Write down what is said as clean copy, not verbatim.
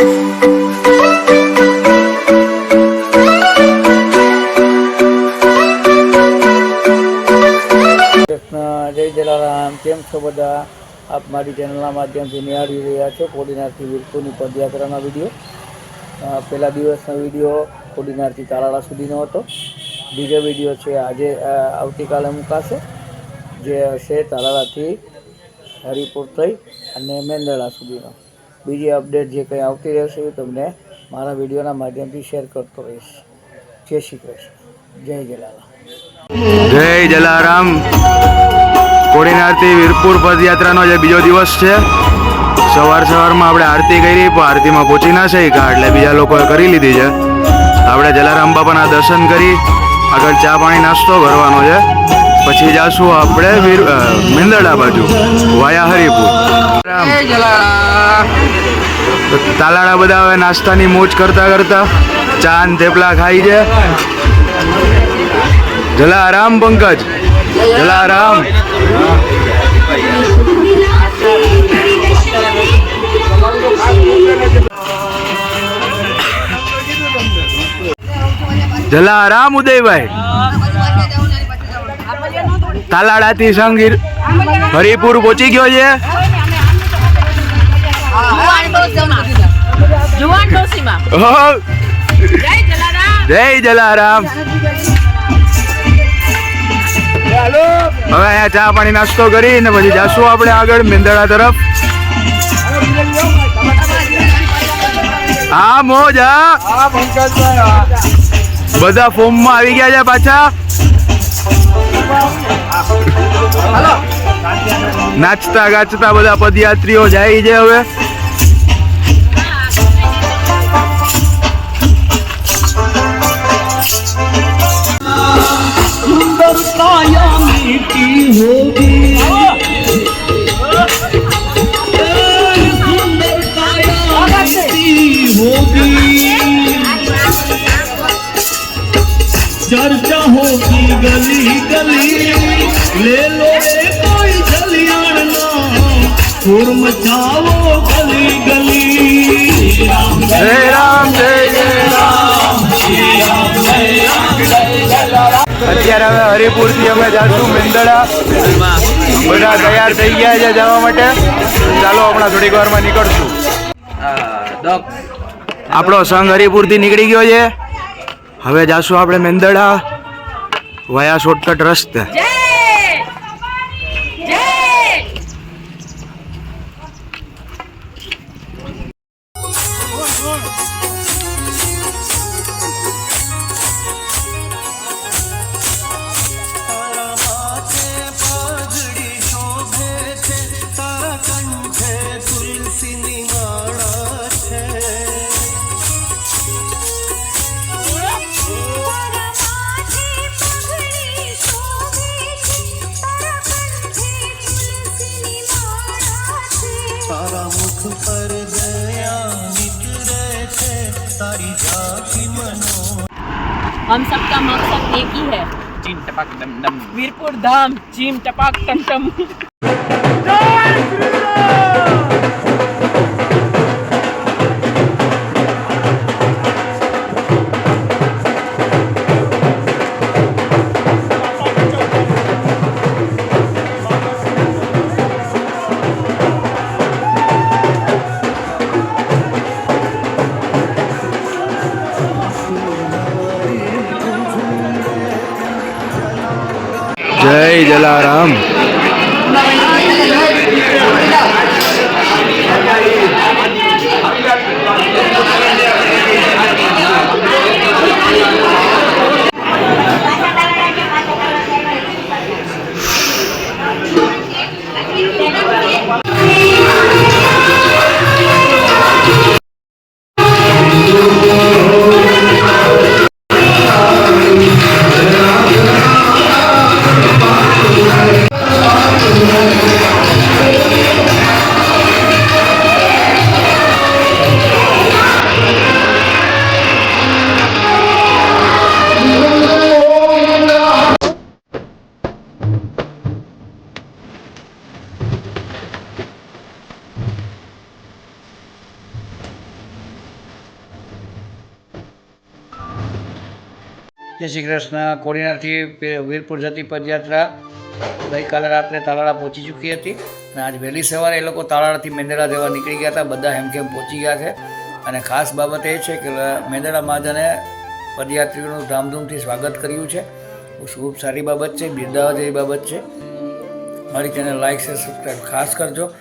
જય જલારામ, કેમ છો બધા? આપ મારી ચેનલના માધ્યમથી નિહાળી રહ્યા છો કોડીનારથી વીરપુરની પદયાત્રાના વિડીયો। પહેલા દિવસનો વિડીયો કોડીનારથી તાલાળા સુધીનો હતો। બીજો વિડીયો છે આજે આવતીકાલે મુકાશે, જે હશે તાલાળાથી હરિપુર થઈ અને મેંદરડા સુધીનો। બીજી અપડેટ જે કંઈ આવતી રહેશે એ તમને મારા વિડીયોના માધ્યમથી શેર કરતો રહીશ। જય શ્રી કૃષ્ણ, જય જલારામ। જય જલારામ। કોડીનારથી વીરપુર પદયાત્રાનો જે બીજો દિવસ છે। સવારમાં આપણે આરતી કરી, પણ આરતીમાં પહોંચી ના શક્યા એટલે બીજા લોકોએ કરી લીધી છે। આપણે જલારામ બાપાના દર્શન કરી આગળ ચા પાણી નાસ્તો કરવાનો છે, પછી જાશું આપણે મેંદરડા બાજુ વાયા હરિપુર। તાલાળા બધા હવે નાસ્તાની મોજ કરતા કરતા ચા ને થેપલા ખાઈ છે। જલારામ પંકજ, જલારામ। જલારામ ઉદયભાઈ। તાલાળાથી સંઘ હરિપુર પહોંચી ગયો છે। જય જલારામ। હવે અહીંયા ચા પાણી નાસ્તો કરીને પછી જાશું આપણે આગળ મેંદરડા તરફ। હા મોજ, હા બધા ફોર્મમાં આવી ગયા છે પાછા। નાચતા ગાચતા બધા પદયાત્રીઓ જાય છે હવે। चर्चा होगी गली गली, ले लो कोई जलियाना, शोर मचाओ गली गली। जय राम जय राम, અત્યારે હવે હરિપુરથી અમે જાશું મેંદરડા। બધા તૈયાર થઈ ગયા છે જવા માટે। ચાલો હમણાં થોડીક વારમાં નીકળશું। આપણો સંઘ હરિપુરથી નીકળી ગયો છે। હવે જાશું આપણે મેંદરડા વાયા શોર્ટકટ રસ્તે। हम सबका मकसद एक ही है, चीम टपाक डम डम, वीरपुर धाम चीम टपाक टम टम। जय जलाराम। જય શ્રી કૃષ્ણ. કોડીનારથી વીરપુર જતી પદયાત્રા ગઈકાલે રાત્રે તાલાળા પહોંચી ચૂકી હતી અને આજ વહેલી સવારે એ લોકો તાલાળાથી મેંદરડા જવા નીકળી ગયા હતા. બધા હેમખેમ પહોંચી ગયા છે અને ખાસ બાબત એ છે કે મેંદરડા મહાજને પદયાત્રીઓનું ધામધૂમથી સ્વાગત કર્યું છે. ખૂબ સારી બાબત છે, બિરદાવવા જેવી બાબત છે. મારી ચેનલ લાઈક શેર સબસ્ક્રાઈબ ખાસ કરજો.